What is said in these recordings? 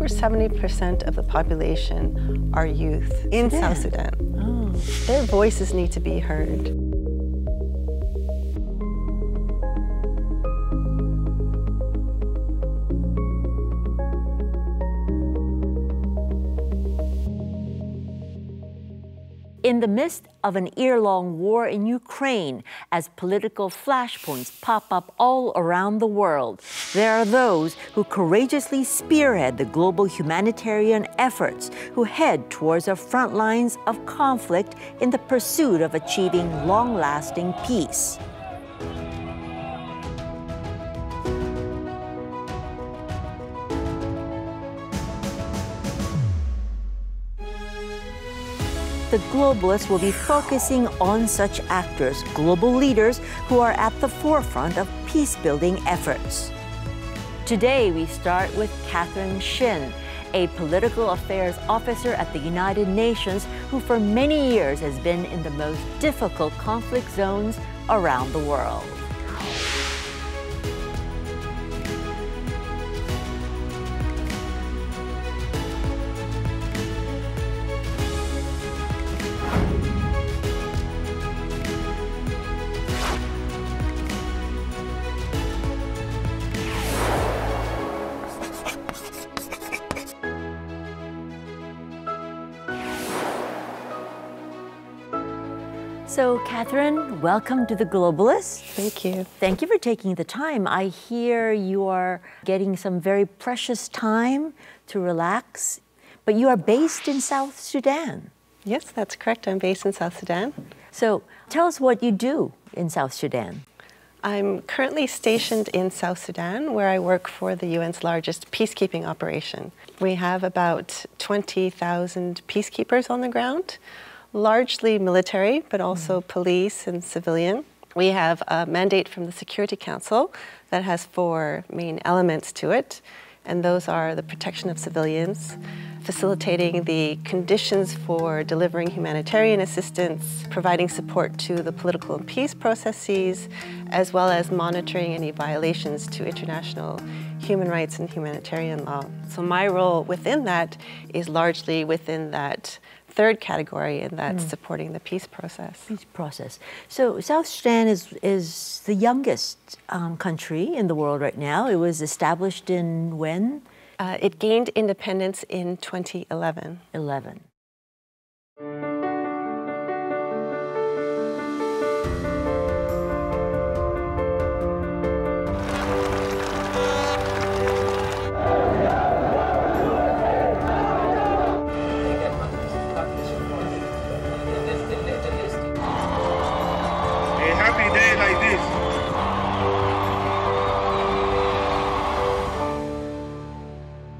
over 70% of the population are youth in South Sudan. Oh. Their voices need to be heard. In the midst of an year-long war in Ukraine, as political flashpoints pop up all around the world, there are those who courageously spearhead the global humanitarian efforts, who head towards the front lines of conflict in the pursuit of achieving long-lasting peace. The Globalists will be focusing on such actors, global leaders who are at the forefront of peace-building efforts. Today, we start with Catherine Shin, a political affairs officer at the United Nations who for many years has been in the most difficult conflict zones around the world. So, Catherine, welcome to the Globalists. Thank you. Thank you for taking the time. I hear you are getting some very precious time to relax, but you are based in South Sudan. Yes, that's correct. I'm based in South Sudan. So, tell us what you do in South Sudan. I'm currently stationed in South Sudan, where I work for the UN's largest peacekeeping operation. We have about 20,000 peacekeepers on the ground, largely military, but also police and civilian. We have a mandate from the Security Council that has 4 main elements to it, and those are the protection of civilians, facilitating the conditions for delivering humanitarian assistance, providing support to the political and peace processes, as well as monitoring any violations to international human rights and humanitarian law. So my role within that is largely within that third category, and that's supporting the peace process. Peace process. So South Sudan is the youngest country in the world right now. It was established in when? It gained independence in 2011. 11.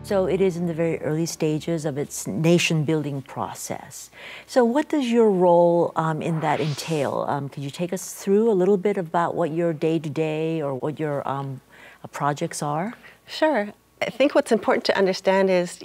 So it is in the very early stages of its nation-building process. So what does your role in that entail? Could you take us through a little bit about what your day-to-day or what your projects are? Sure. I think what's important to understand is,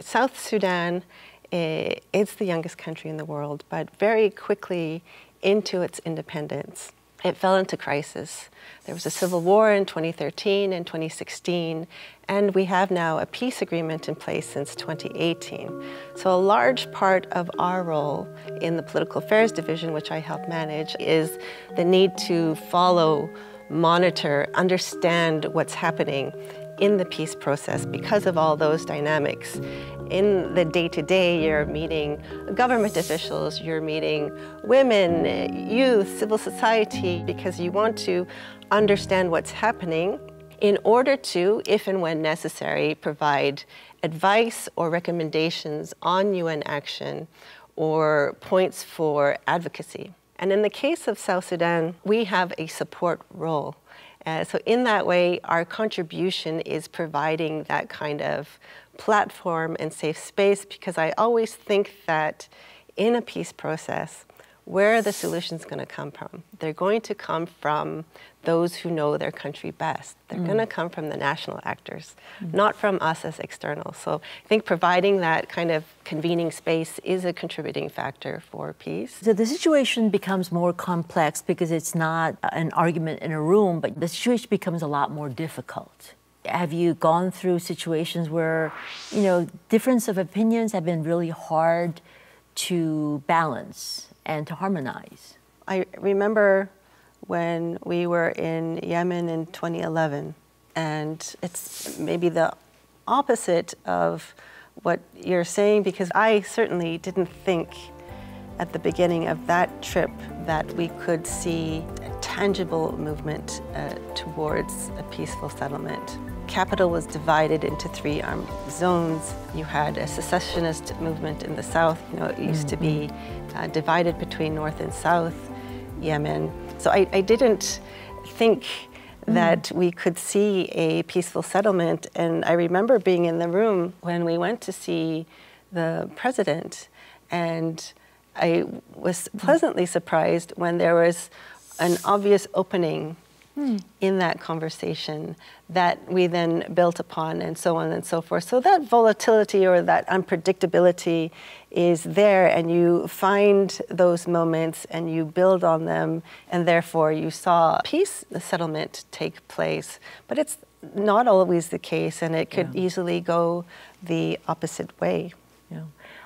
South Sudan is the youngest country in the world, but very quickly into its independence, it fell into crisis. There was a civil war in 2013 and 2016, and we have now a peace agreement in place since 2018. So a large part of our role in the Political Affairs Division, which I help manage, is the need to follow, monitor, understand what's happening in the peace process because of all those dynamics. In the day-to-day, you're meeting government officials, you're meeting women, youth, civil society, because you want to understand what's happening in order to, if and when necessary, provide advice or recommendations on UN action or points for advocacy. And in the case of South Sudan, we have a support role. So in that way, our contribution is providing that kind of platform and safe space, because I always think that in a peace process, where are the solutions going to come from? They're going to come from those who know their country best. They're going to come from the national actors, not from us as external. So I think providing that kind of convening space is a contributing factor for peace. So the situation becomes more complex because it's not an argument in a room, but the situation becomes a lot more difficult. have you gone through situations where, you know, difference of opinions have been really hard to balance and to harmonize? I remember when we were in Yemen in 2011, and it's maybe the opposite of what you're saying, because I certainly didn't think at the beginning of that trip that we could see a tangible movement towards a peaceful settlement. Capital was divided into 3 armed zones. You had a secessionist movement in the south. You know, it used to be divided between North and South Yemen. So I didn't think that we could see a peaceful settlement. And I remember being in the room when we went to see the president, and I was pleasantly surprised when there was an obvious opening in that conversation that we then built upon, and so on and so forth. So that volatility or that unpredictability is there, and you find those moments and you build on them, and therefore you saw peace, the settlement take place. But it's not always the case, and it could easily go the opposite way. Yeah.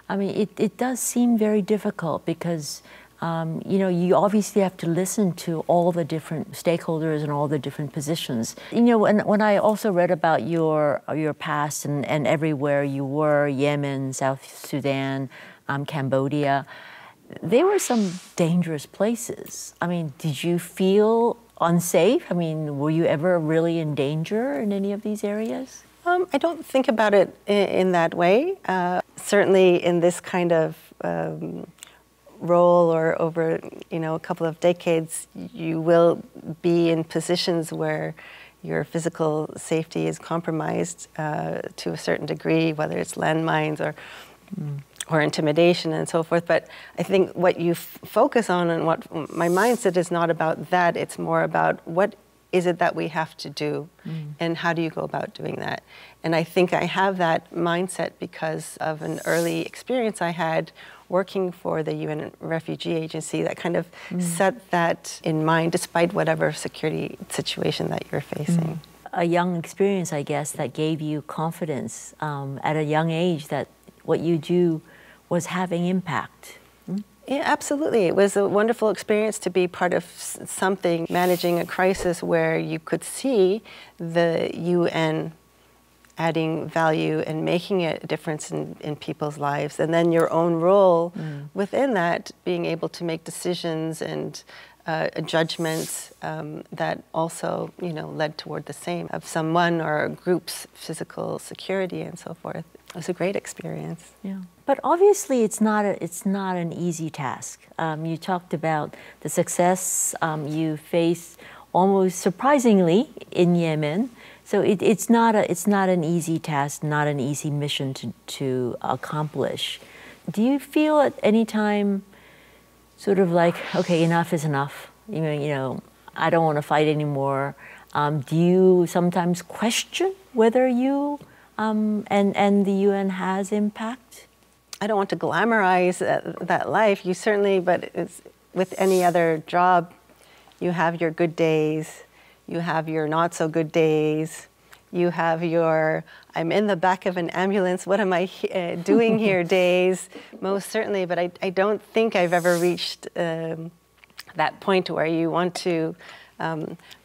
I mean, it does seem very difficult because you know, you obviously have to listen to all the different stakeholders and all the different positions. You know, when I also read about your past and everywhere you were, Yemen, South Sudan, Cambodia, they were some dangerous places. I mean, did you feel unsafe? I mean, were you ever really in danger in any of these areas? I don't think about it in that way. Certainly in this kind of role, or over, you know, a couple of decades, you will be in positions where your physical safety is compromised to a certain degree, whether it's landmines or intimidation and so forth. But I think what you focus on and what my mindset is not about that, it's more about what is it that we have to do and how do you go about doing that. And I think I have that mindset because of an early experience I had working for the UN Refugee Agency that kind of set that in mind, despite whatever security situation that you're facing. A young experience, I guess, that gave you confidence at a young age that what you do was having impact. Yeah, absolutely. It was a wonderful experience to be part of something, managing a crisis where you could see the UN adding value and making a difference in people's lives, and then your own role within that, being able to make decisions and judgments that also, you know, led toward the same of someone or a group's physical security and so forth. It was a great experience. Yeah, but obviously it's not an easy task. You talked about the success you faced almost surprisingly in Yemen. So it's not an easy task, not an easy mission to accomplish. Do you feel at any time sort of like, okay, enough is enough? You know, I don't want to fight anymore. Do you sometimes question whether you and the UN has impact? I don't want to glamorize that life. You certainly, but it's, with any other job, you have your good days. You have your not so good days. You have your, I'm in the back of an ambulance, what am I doing here days, most certainly. But I don't think I've ever reached that point where you want to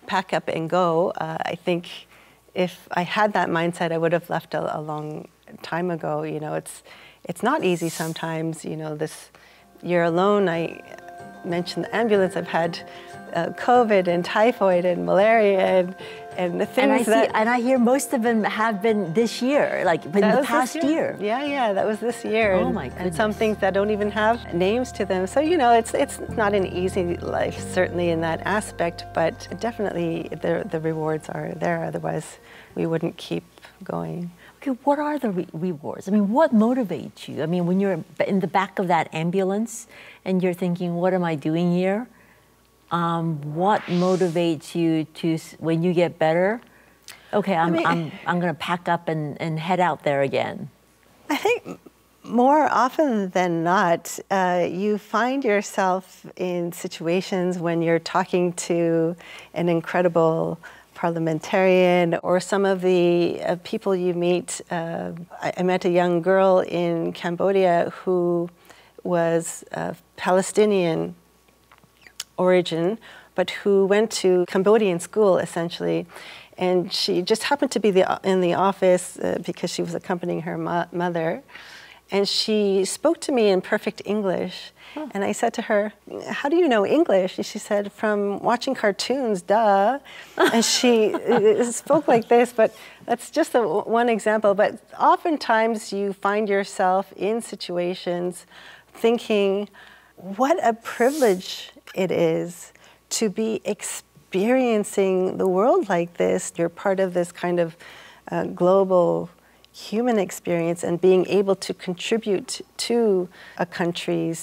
pack up and go. I think if I had that mindset, I would have left a long time ago. You know, it's not easy sometimes. You know, you're alone. I mentioned the ambulance. I've had COVID and typhoid and malaria and the things and I hear most of them have been this year, like in the past year. Yeah, that was this year. Oh my goodness. And some things that don't even have names to them. So, you know, it's not an easy life, certainly in that aspect, but definitely the rewards are there. Otherwise, we wouldn't keep going. Okay, what are the rewards? I mean, what motivates you? I mean, when you're in the back of that ambulance and you're thinking, what am I doing here? What motivates you to, when you get better, okay, I'm going to pack up and head out there again? I think more often than not, you find yourself in situations when you're talking to an incredible parliamentarian, or some of the people you meet. I met a young girl in Cambodia who was of Palestinian origin, but who went to Cambodian school, essentially. And she just happened to be in the office because she was accompanying her mother. And she spoke to me in perfect English. Oh. And I said to her, "How do you know English?" And she said, "From watching cartoons, duh." And she spoke like this, but that's just one example. But oftentimes you find yourself in situations thinking, what a privilege it is to be experiencing the world like this. You're part of this kind of global human experience and being able to contribute to a country's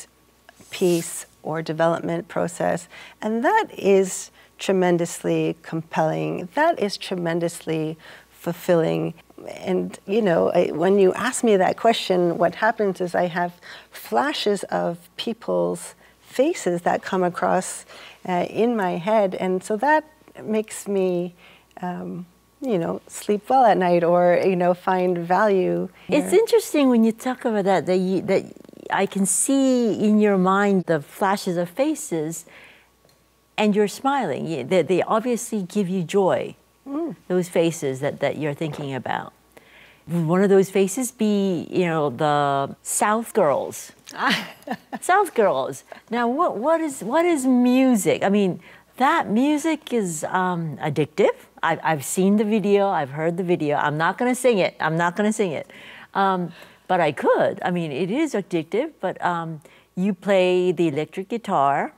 peace or development process. And that is tremendously compelling. That is tremendously fulfilling. And, you know, when you ask me that question, what happens is I have flashes of people's faces that come across in my head. And so that makes me you know, sleep well at night, or, you know, find value. It's interesting when you talk about that I can see in your mind the flashes of faces, and you're smiling. They obviously give you joy, those faces that you're thinking about. Would one of those faces be, you know, the South girls? South girls. Now, what is music? I mean, that music is addictive. I've seen the video, I've heard the video. I'm not going to sing it. But I could. I mean, it is addictive, but you play the electric guitar.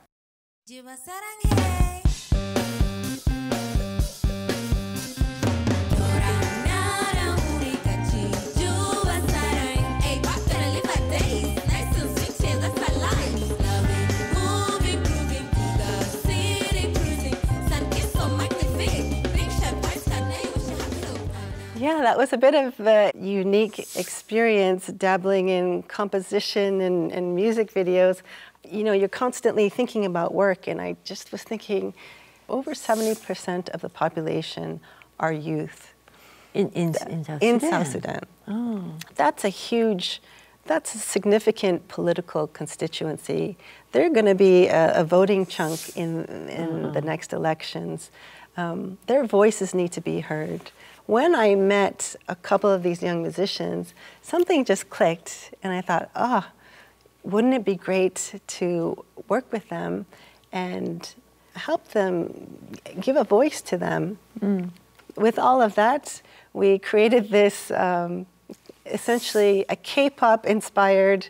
Yeah, that was a bit of a unique experience, dabbling in composition and music videos. You know, you're constantly thinking about work, and I just was thinking over 70% of the population are youth. In South Sudan? In South Sudan. Oh. That's a significant political constituency. They're going to be a voting chunk in the next elections. Their voices need to be heard. When I met a couple of these young musicians, something just clicked, and I thought, wouldn't it be great to work with them and help them, give a voice to them? With all of that, we created this essentially a K-pop inspired,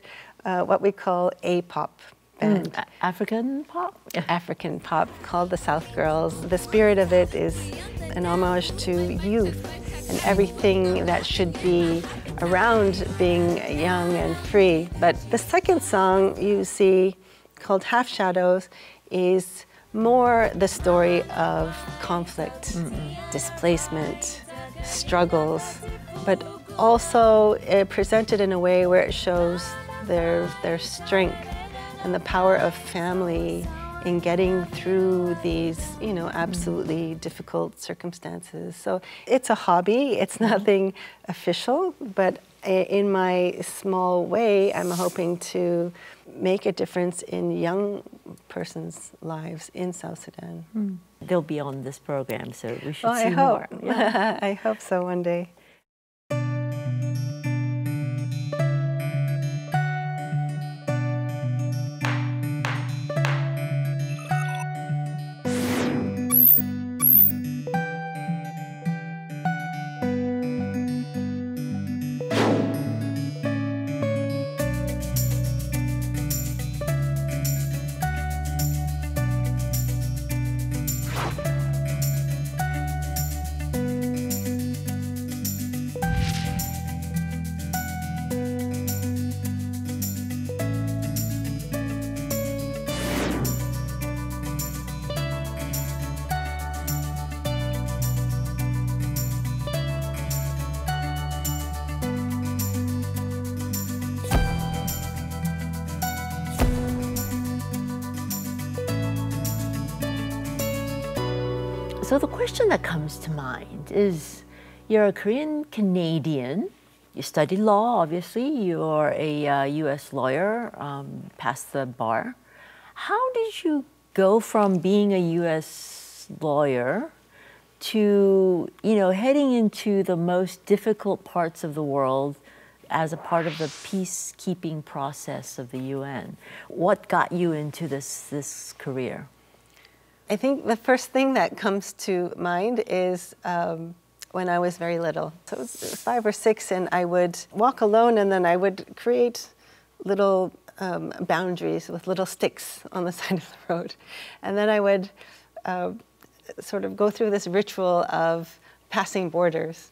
what we call A-pop band. African pop? African pop, called the South Girls. The spirit of it is an homage to youth and everything that should be around being young and free. But the second song you see, called Half Shadows, is more the story of conflict, displacement, struggles, but also presented in a way where it shows their strength and the power of family in getting through these, you know, absolutely difficult circumstances. So it's a hobby, it's nothing official, but in my small way, I'm hoping to make a difference in young persons' lives in South Sudan. They'll be on this program, so we should see I hope. more. Yeah. I hope so one day. So the question that comes to mind is, you're a Korean Canadian. You studied law, obviously. You're a U.S. lawyer, passed the bar. How did you go from being a U.S. lawyer to, heading into the most difficult parts of the world as a part of the peacekeeping process of the UN? What got you into this career? I think the first thing that comes to mind is when I was very little. So it was 5 or 6, and I would walk alone, and then I would create little boundaries with little sticks on the side of the road. And then I would sort of go through this ritual of passing borders.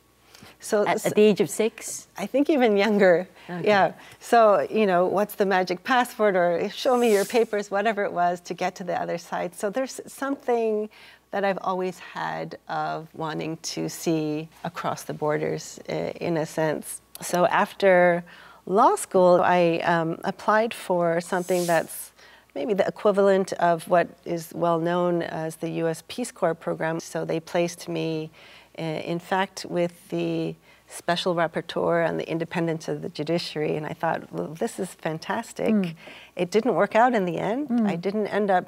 So at the age of 6? I think even younger. Okay. Yeah. So, what's the magic password, or show me your papers, whatever it was, to get to the other side. So there's something that I've always had of wanting to see across the borders, in a sense. So after law school, I applied for something that's maybe the equivalent of what is well known as the U.S. Peace Corps program. So they placed me, in fact, with the special rapporteur on the independence of the judiciary, and I thought, well, this is fantastic. It didn't work out in the end. I didn't end up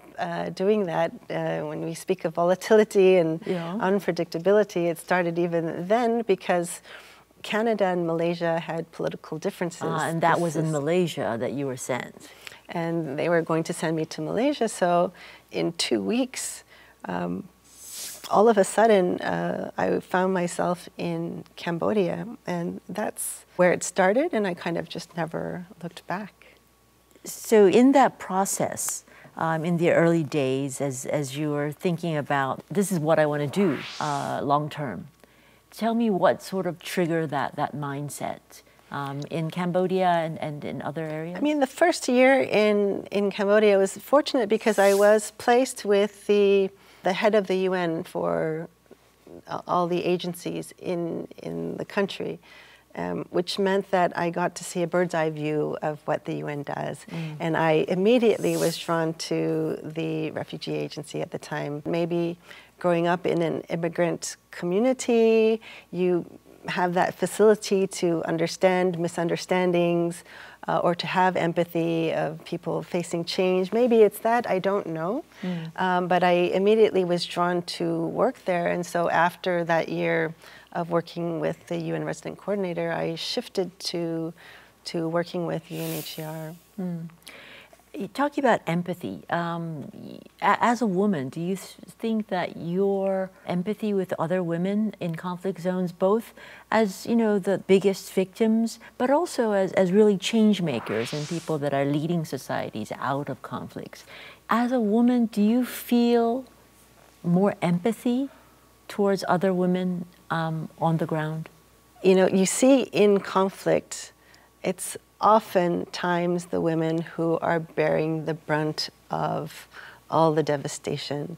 doing that. When we speak of volatility and unpredictability, it started even then because Canada and Malaysia had political differences. And that was in Malaysia that you were sent. And they were going to send me to Malaysia, so in 2 weeks, all of a sudden, I found myself in Cambodia, and that's where it started, and I kind of just never looked back. So in that process, in the early days, as you were thinking about, this is what I want to do long term, tell me what sort of triggered that mindset in Cambodia and in other areas? I mean, the first year in Cambodia was fortunate because I was placed with the head of the UN for all the agencies in the country, which meant that I got to see a bird's eye view of what the UN does. And I immediately was drawn to the refugee agency at the time. Maybe growing up in an immigrant community, you have that facility to understand misunderstandings, or to have empathy of people facing change. Maybe it's that, I don't know. But I immediately was drawn to work there. And so after that year of working with the UN resident coordinator, I shifted to working with UNHCR. Talking about empathy, as a woman, do you think that your empathy with other women in conflict zones, both as the biggest victims, but also as really change makers and people that are leading societies out of conflicts, as a woman, do you feel more empathy towards other women on the ground? You see in conflict, it's oftentimes the women who are bearing the brunt of all the devastation,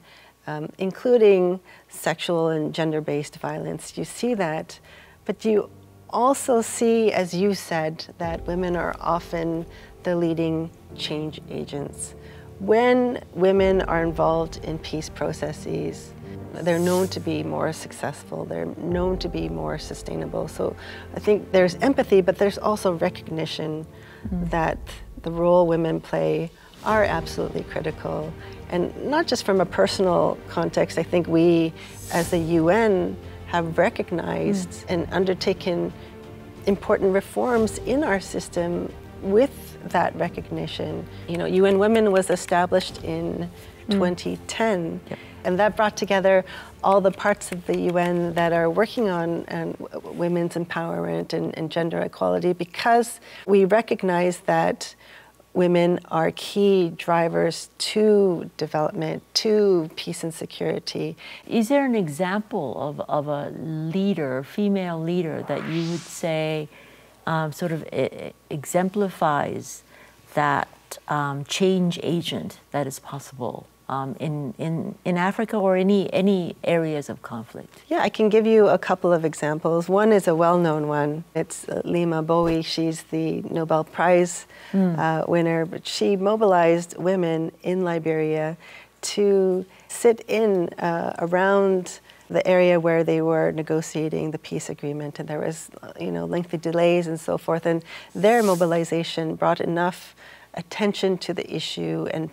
including sexual and gender-based violence. You see that, but you also see, as you said, that women are often the leading change agents. When women are involved in peace processes, they're known to be more successful, they're known to be more sustainable. So I think there's empathy, but there's also recognition that the role women play are absolutely critical. And not just from a personal context, I think we, as the UN, have recognized and undertaken important reforms in our system with that recognition. UN Women was established in 2010. And that brought together all the parts of the UN that are working on women's empowerment and gender equality, because we recognize that women are key drivers to development, to peace and security. Is there an example of a leader, female leader, that you would say sort of exemplifies that change agent that is possible in Africa or any areas of conflict? Yeah, I can give you a couple of examples. One is a well-known one. It's Lima Bowie. She's the Nobel Prize winner, but she mobilized women in Liberia to sit in around the area where they were negotiating the peace agreement, and there was, lengthy delays and so forth. And their mobilization brought enough attention to the issue and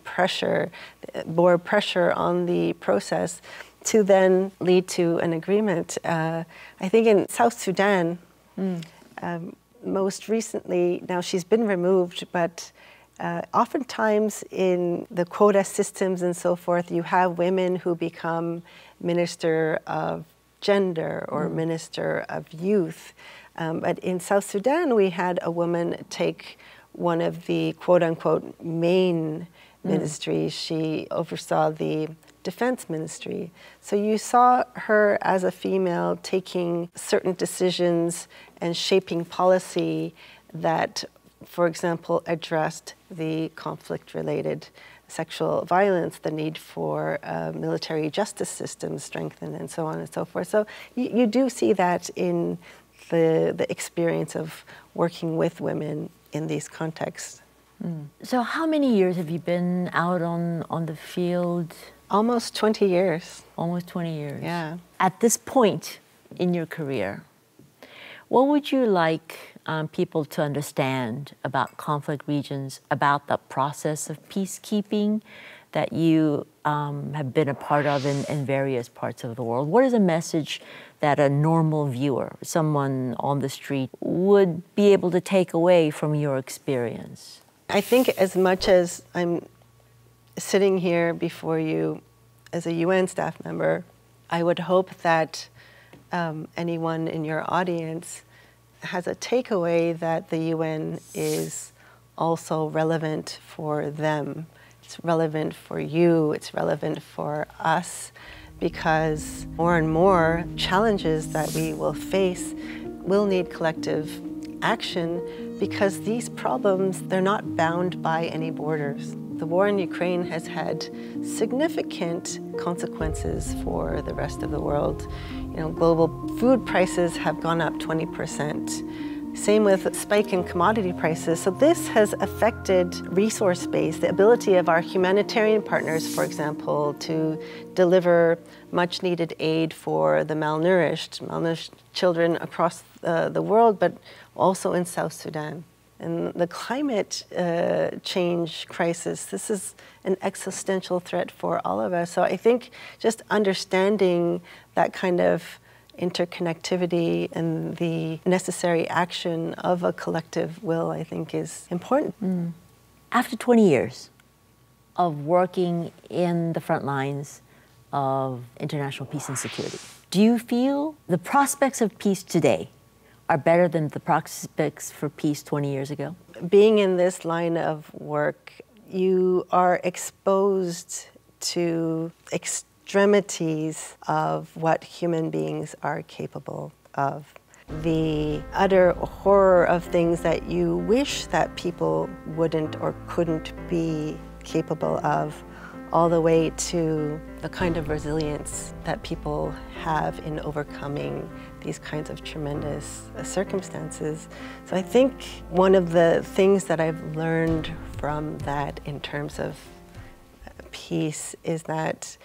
bore pressure on the process to then lead to an agreement. I think in South Sudan, most recently, now she's been removed, but oftentimes in the quota systems and so forth, you have women who become Minister of Gender or Minister of Youth. But in South Sudan, we had a woman take one of the quote-unquote main ministries. She oversaw the defense ministry. So you saw her as a female taking certain decisions and shaping policy that, for example, addressed the conflict-related sexual violence, the need for military justice systems strengthened, and so on and so forth. So you do see that in the experience of working with women in these contexts. So how many years have you been out on the field? Almost 20 years. Almost 20 years. Yeah. At this point in your career, what would you like people to understand about conflict regions, about the process of peacekeeping that you have been a part of in various parts of the world? What is a message that a normal viewer, someone on the street, would be able to take away from your experience? I think as much as I'm sitting here before you as a UN staff member, I would hope that anyone in your audience has a takeaway that the UN is also relevant for them. It's relevant for you, it's relevant for us, because more and more challenges that we will face will need collective action, because these problems, they're not bound by any borders. The war in Ukraine has had significant consequences for the rest of the world. Global food prices have gone up 20%. Same with spike in commodity prices. So this has affected resource base, the ability of our humanitarian partners, for example, to deliver much needed aid for the malnourished children across the world, but also in South Sudan. And the climate change crisis, this is an existential threat for all of us. So I think just understanding that kind of interconnectivity and the necessary action of a collective will, I think, is important. After 20 years of working in the front lines of international peace and security, do you feel the prospects of peace today are better than the prospects for peace 20 years ago? Being in this line of work, you are exposed to extremities of what human beings are capable of. The utter horror of things that you wish that people wouldn't or couldn't be capable of, all the way to the kind of resilience that people have in overcoming these kinds of tremendous circumstances. So I think one of the things that I've learned from that in terms of peace is that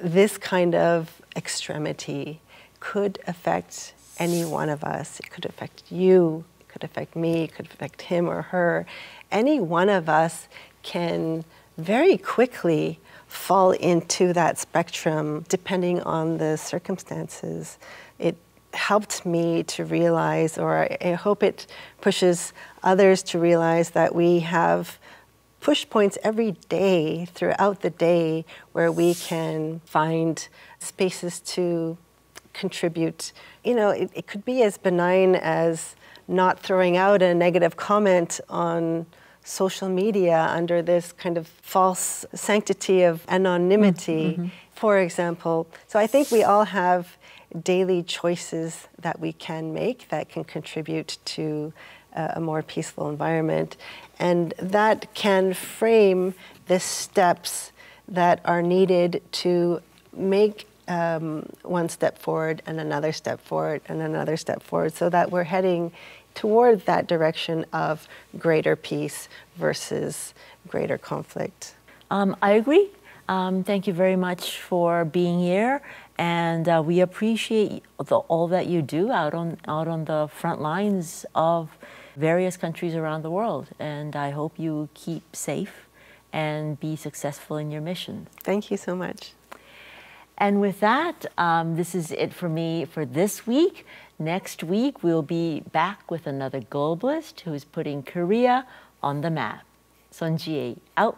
this kind of extremity could affect any one of us. It could affect you, it could affect me, it could affect him or her. Any one of us can very quickly fall into that spectrum depending on the circumstances. It helped me to realize, or I hope it pushes others to realize, that we have push points every day throughout the day where we can find spaces to contribute. It could be as benign as not throwing out a negative comment on social media under this kind of false sanctity of anonymity, for example. So I think we all have daily choices that we can make that can contribute to a more peaceful environment. And that can frame the steps that are needed to make one step forward and another step forward and another step forward, so that we're heading toward that direction of greater peace versus greater conflict. I agree. Thank you very much for being here, and we appreciate all that you do out on the front lines of various countries around the world. And I hope you keep safe and be successful in your mission. Thank you so much. And with that, this is it for me for this week. Next week, we'll be back with another globalist who is putting Korea on the map. Son Ji-ae, out.